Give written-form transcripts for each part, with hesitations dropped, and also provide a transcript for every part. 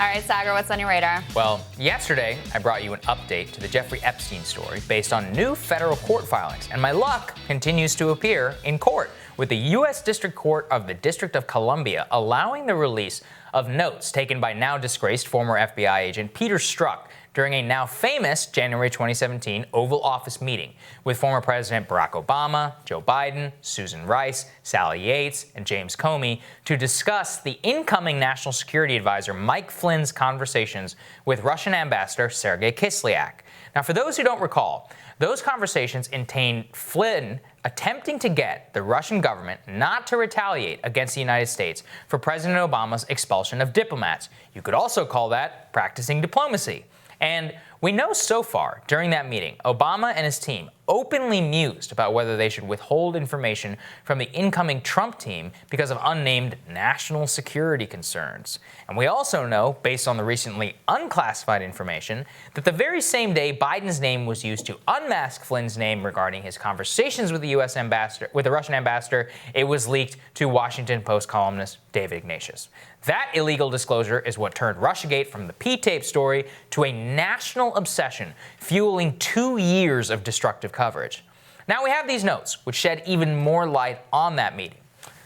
All right, Saagar, what's on your radar? Well, yesterday I brought you an update to the Jeffrey Epstein story based on new federal court filings, and my luck continues to appear in court, with the U.S. District Court of the District of Columbia allowing the release of notes taken by now disgraced former FBI agent Peter Strzok during a now famous January 2017 Oval Office meeting with former President Barack Obama, Joe Biden, Susan Rice, Sally Yates, and James Comey to discuss the incoming National Security Advisor Mike Flynn's conversations with Russian Ambassador Sergei Kislyak. Now, for those who don't recall, those conversations contained Flynn attempting to get the Russian government not to retaliate against the United States for President Obama's expulsion of diplomats. You could also call that practicing diplomacy. And we know so far during that meeting, Obama and his team openly mused about whether they should withhold information from the incoming Trump team because of unnamed national security concerns. And we also know, based on the recently unclassified information, that the very same day Biden's name was used to unmask Flynn's name regarding his conversations with the U.S. ambassador, with the Russian ambassador, it was leaked to Washington Post columnist David Ignatius. That illegal disclosure is what turned Russiagate from the P-tape story to a national obsession, fueling 2 years of destructive coverage. Now we have these notes, which shed even more light on that meeting.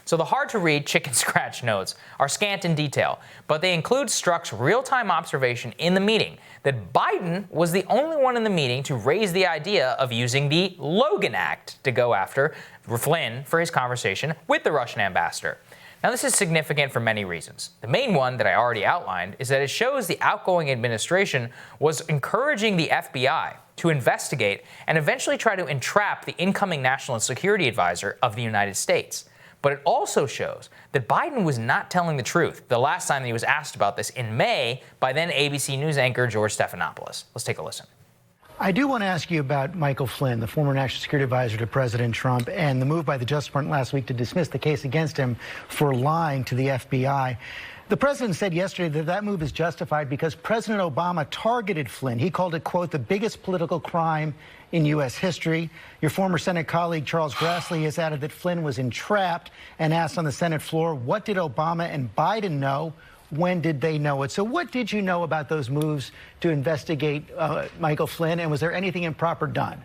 So the hard-to-read chicken scratch notes are scant in detail, but they include Strzok's real-time observation in the meeting that Biden was the only one in the meeting to raise the idea of using the Logan Act to go after Flynn for his conversation with the Russian ambassador. Now, this is significant for many reasons. The main one that I already outlined is that it shows the outgoing administration was encouraging the FBI to investigate and eventually try to entrap the incoming National Security Advisor of the United States. But it also shows that Biden was not telling the truth the last time that he was asked about this in May by then ABC News anchor George Stephanopoulos. Let's take a listen. I do want to ask you about Michael Flynn, the former National Security Advisor to President Trump, and the move by the Justice Department last week to dismiss the case against him for lying to the FBI. The president said yesterday that that move is justified because President Obama targeted Flynn. He called it, quote, the biggest political crime in U.S. history. Your former Senate colleague Charles Grassley has added that Flynn was entrapped and asked on the Senate floor, what did Obama and Biden know? When did they know it? So what did you know about those moves to investigate Michael Flynn, and was there anything improper done?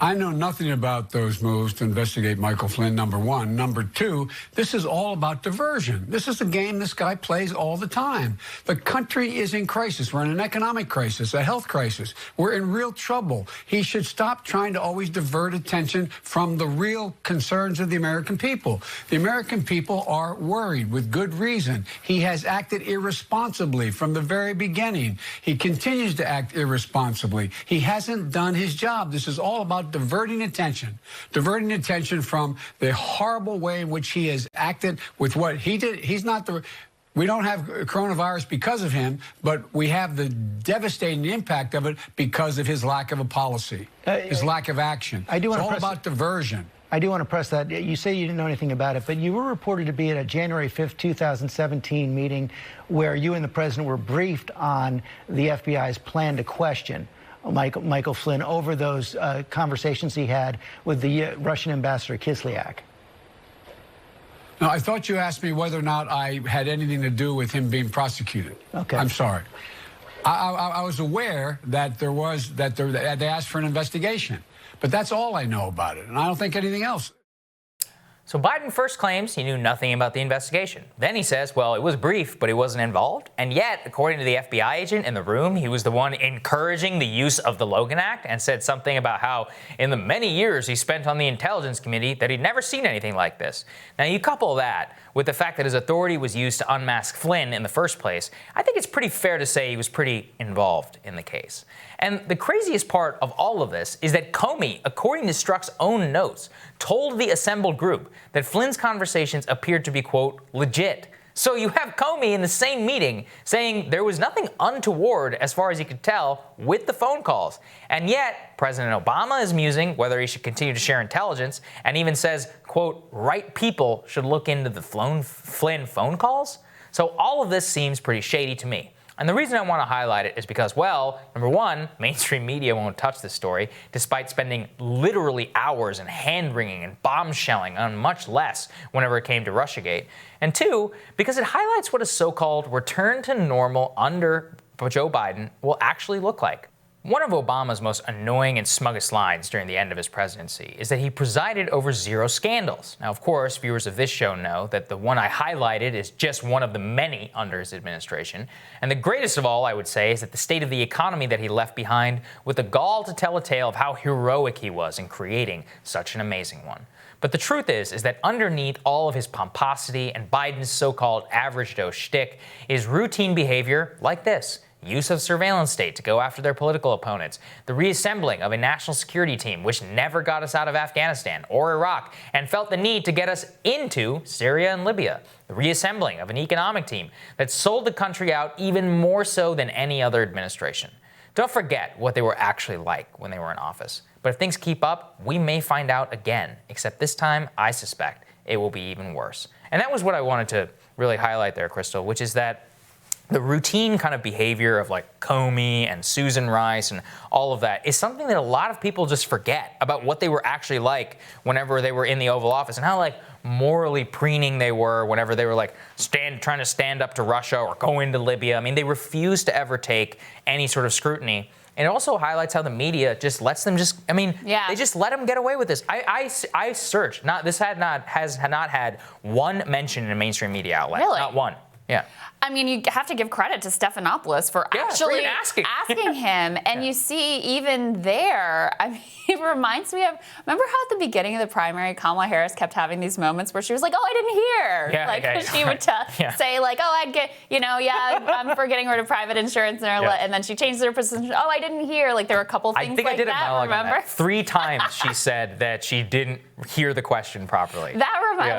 I know nothing about those moves to investigate Michael Flynn, number one. Number two, this is all about diversion. This is a game this guy plays all the time. The country is in crisis. We're in an economic crisis, a health crisis. We're in real trouble. He should stop trying to always divert attention from the real concerns of the American people. The American people are worried with good reason. He has acted irresponsibly from the very beginning. He continues to act irresponsibly. He hasn't done his job. This is all about diverting attention from the horrible way in which he has acted with what he did. We don't have coronavirus because of him, but we have the devastating impact of it because of his lack of a policy, his lack of action. It's all about diversion. I do want to press that. You say you didn't know anything about it, but you were reported to be at a January 5th, 2017 meeting where you and the president were briefed on the FBI's plan to question Michael Flynn over those conversations he had with the Russian ambassador Kislyak. No, I thought you asked me whether or not I had anything to do with him being prosecuted. Okay. I'm sorry. I was aware that they asked for an investigation, but that's all I know about it, and I don't think anything else. So Biden first claims he knew nothing about the investigation. Then he says, well, it was brief, but he wasn't involved. And yet, according to the FBI agent in the room, he was the one encouraging the use of the Logan Act and said something about how in the many years he spent on the Intelligence Committee that he'd never seen anything like this. Now, you couple that with the fact that his authority was used to unmask Flynn in the first place, I think it's pretty fair to say he was pretty involved in the case. And the craziest part of all of this is that Comey, according to Strzok's own notes, told the assembled group that Flynn's conversations appeared to be, quote, legit. So you have Comey in the same meeting saying there was nothing untoward, as far as he could tell, with the phone calls. And yet, President Obama is musing whether he should continue to share intelligence and even says, quote, right people should look into the Flynn phone calls. So all of this seems pretty shady to me. And the reason I want to highlight it is because, well, number one, mainstream media won't touch this story, despite spending literally hours and hand-wringing and bombshelling on much less whenever it came to Russiagate. And two, because it highlights what a so-called return to normal under Joe Biden will actually look like. One of Obama's most annoying and smuggest lines during the end of his presidency is that he presided over 0 scandals. Now, of course, viewers of this show know that the one I highlighted is just one of the many under his administration. And the greatest of all, I would say, is that the state of the economy that he left behind with the gall to tell a tale of how heroic he was in creating such an amazing one. But the truth is that underneath all of his pomposity and Biden's so-called average Joe shtick is routine behavior like this. Use of surveillance state to go after their political opponents, the reassembling of a national security team which never got us out of Afghanistan or Iraq and felt the need to get us into Syria and Libya, the reassembling of an economic team that sold the country out even more so than any other administration. Don't forget what they were actually like when they were in office. But if things keep up, we may find out again, except this time, I suspect, it will be even worse. And that was what I wanted to really highlight there, Crystal, which is that the routine kind of behavior of like Comey and Susan Rice and all of that is something that a lot of people just forget about what they were actually like whenever they were in the Oval Office and how like morally preening they were whenever they were like trying to stand up to Russia or go into Libya. I mean, they refused to ever take any sort of scrutiny. And it also highlights how the media just lets them they just let them get away with this. I searched, this has not had one mention in a mainstream media outlet. Really? Not one. Yeah. I mean, you have to give credit to Stephanopoulos for actually asking him. And you see, even there, I mean, it reminds me of, remember how at the beginning of the primary, Kamala Harris kept having these moments where she was like, oh, I didn't hear. She would say like, oh, I'd get, I'm for getting rid of private insurance. And then she changed her position. Oh, I didn't hear. Like there were a couple things like that, remember? 3 times she said that she didn't hear the question properly.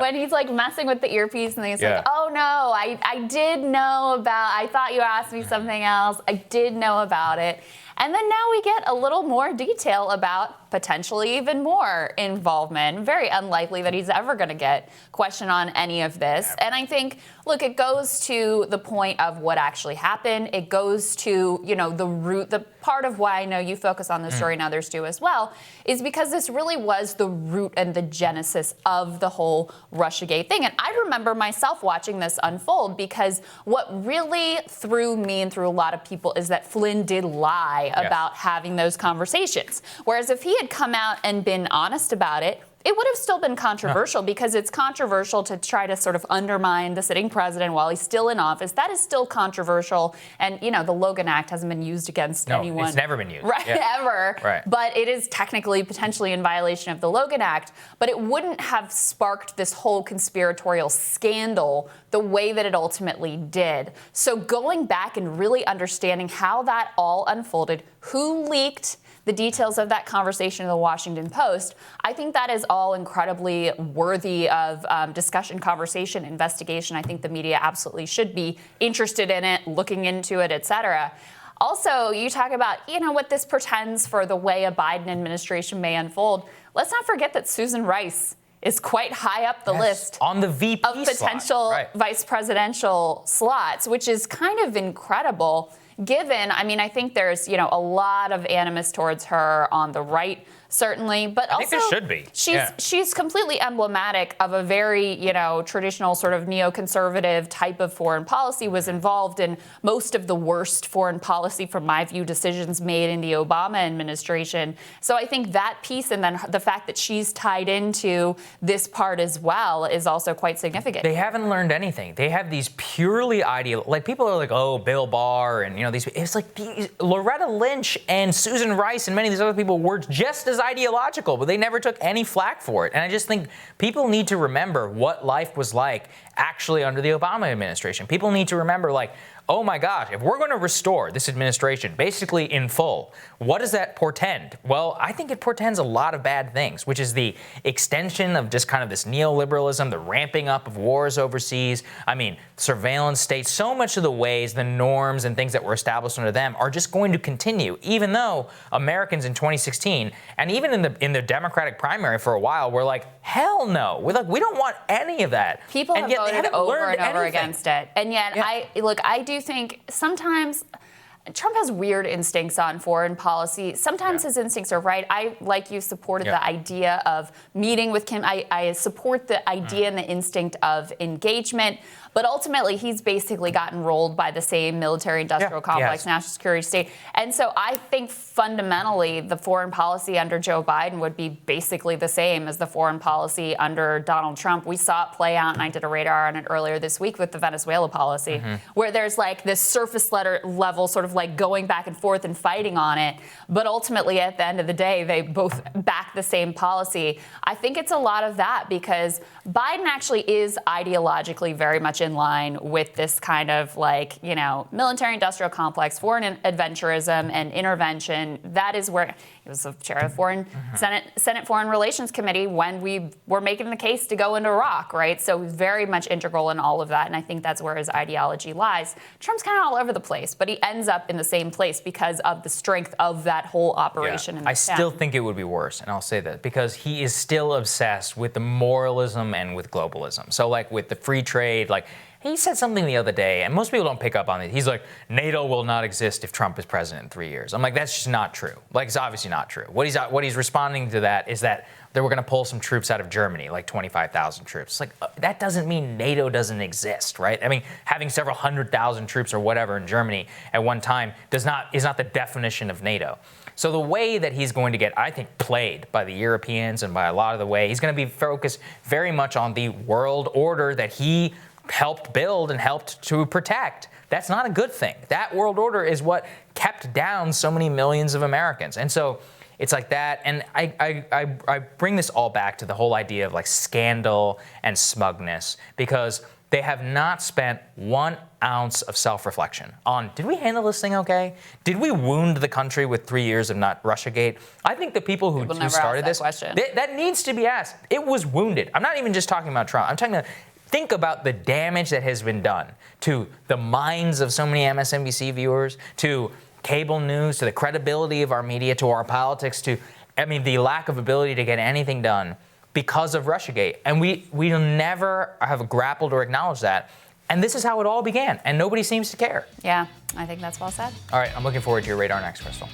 When he's like messing with the earpiece and he's like, oh, no, I did know about, I thought you asked me something else. I did know about it. And then now we get a little more detail about potentially even more involvement. Very unlikely that he's ever going to get questioned on any of this. Yeah. And I think, look, it goes to the point of what actually happened. It goes to, the root, the part of why I know you focus on this story and others do as well, is because this really was the root and the genesis of the whole Russiagate thing. And I remember myself watching this unfold because what really threw me and through a lot of people is that Flynn did lie about having those conversations. Whereas if he had come out and been honest about it, it would have still been controversial because it's controversial to try to sort of undermine the sitting president while he's still in office. That is still controversial. And, the Logan Act hasn't been used against anyone. It's never been used. Right, ever. Right. But it is technically potentially in violation of the Logan Act. But it wouldn't have sparked this whole conspiratorial scandal the way that it ultimately did. So going back and really understanding how that all unfolded, who leaked the details of that conversation in the Washington Post, I think that is all incredibly worthy of discussion, conversation, investigation. I think the media absolutely should be interested in it, looking into it, et cetera. Also, you talk about, what this portends for the way a Biden administration may unfold. Let's not forget that Susan Rice is quite high up the list on the VP of potential vice presidential slots, which is kind of incredible. Given, I think there's, a lot of animus towards her on the right, certainly, but I think there should be. She's completely emblematic of a very, traditional sort of neoconservative type of foreign policy, was involved in most of the worst foreign policy, from my view, decisions made in the Obama administration. So I think that piece, and then the fact that she's tied into this part as well, is also quite significant. They haven't learned anything. They have these purely people are like, oh, Bill Barr, and it's like Loretta Lynch and Susan Rice and many of these other people were just as ideological, but they never took any flack for it. And I just think people need to remember what life was like actually under the Obama administration. People need to remember, oh my gosh, if we're going to restore this administration basically in full, what does that portend? Well, I think it portends a lot of bad things, which is the extension of just kind of this neoliberalism, the ramping up of wars overseas. Surveillance states, so much of the ways, the norms and things that were established under them are just going to continue, even though Americans in 2016, and even in the Democratic primary for a while, were like, hell no. We don't want any of that. People have voted over and over against it. And yet, I do think sometimes Trump has weird instincts on foreign policy. Sometimes his instincts are right. I, like you, supported the idea of meeting with Kim. I support the idea and the instinct of engagement. But ultimately, he's basically gotten rolled by the same military-industrial complex, national security state. And so I think fundamentally the foreign policy under Joe Biden would be basically the same as the foreign policy under Donald Trump. We saw it play out, and I did a radar on it earlier this week with the Venezuela policy, where there's like this surface level sort of like going back and forth and fighting on it. But ultimately, at the end of the day, they both back the same policy. I think it's a lot of that because Biden actually is ideologically very much in line with this kind of military industrial complex, foreign adventurism and intervention. That is where he was the chair of the Senate Foreign Relations Committee when we were making the case to go into Iraq, right? So very much integral in all of that. And I think that's where his ideology lies. Trump's kind of all over the place, but he ends up in the same place because of the strength of that whole operation. I still think it would be worse, and I'll say that, because he is still obsessed with the moralism and with globalism. So like with the free trade, he said something the other day, and most people don't pick up on it. He's like, NATO will not exist if Trump is president in 3 years. I'm like, that's just not true. It's obviously not true. What he's responding to that is that they were going to pull some troops out of Germany, like 25,000 troops. That doesn't mean NATO doesn't exist, right? I mean, having several 100,000 troops or whatever in Germany at one time is not the definition of NATO. So the way that he's going to get, I think, played by the Europeans and by a lot of the way, he's going to be focused very much on the world order that he helped build and helped to protect. That's not a good thing. That world order is what kept down so many millions of Americans. And so it's like that. And I bring this all back to the whole idea of scandal and smugness, because they have not spent 1 ounce of self-reflection on, did we handle this thing okay? Did we wound the country with 3 years of not Russiagate? I think the people who started this, that needs to be asked. It was wounded. I'm not even just talking about Trump. I'm talking about, think about the damage that has been done to the minds of so many MSNBC viewers, to cable news, to the credibility of our media, to our politics, the lack of ability to get anything done because of Russiagate. And we never have grappled or acknowledged that. And this is how it all began, and nobody seems to care. Yeah, I think that's well said. All right, I'm looking forward to your radar next, Crystal.